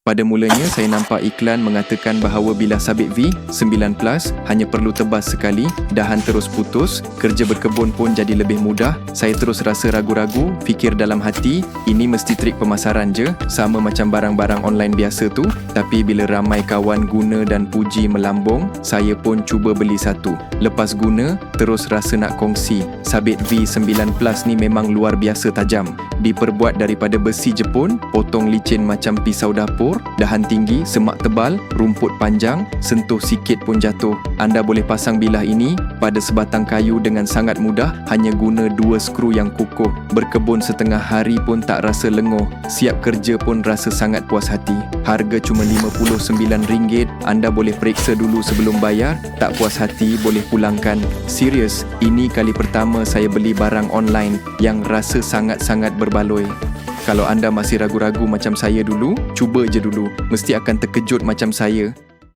Pada mulanya saya nampak iklan mengatakan bahawa bilah sabit V 9 Plus hanya perlu tebas sekali, dahan terus putus, kerja berkebun pun jadi lebih mudah. Saya terus rasa ragu-ragu, fikir dalam hati, ini mesti trik pemasaran je, sama macam barang-barang online biasa tu. Tapi bila ramai kawan guna dan puji melambung, saya pun cuba beli satu. Lepas guna, terus rasa nak kongsi. Sabit V 9 Plus ni memang luar biasa tajam. Diperbuat daripada besi Jepun, potong licin macam pisau dapur, dahan tinggi, semak tebal, rumput panjang, sentuh sikit pun jatuh. Anda boleh pasang bilah ini pada sebatang kayu dengan sangat mudah, hanya guna 2 skru yang kukuh. Berkebun setengah hari pun tak rasa lenguh, siap kerja pun rasa sangat puas hati. Harga cuma RM59, anda boleh periksa dulu sebelum bayar, tak puas hati boleh pulangkan. Serius, ini kali pertama saya beli barang online yang rasa sangat-sangat berbaloi. Kalau anda masih ragu-ragu macam saya dulu, cuba je dulu. Mesti akan terkejut macam saya.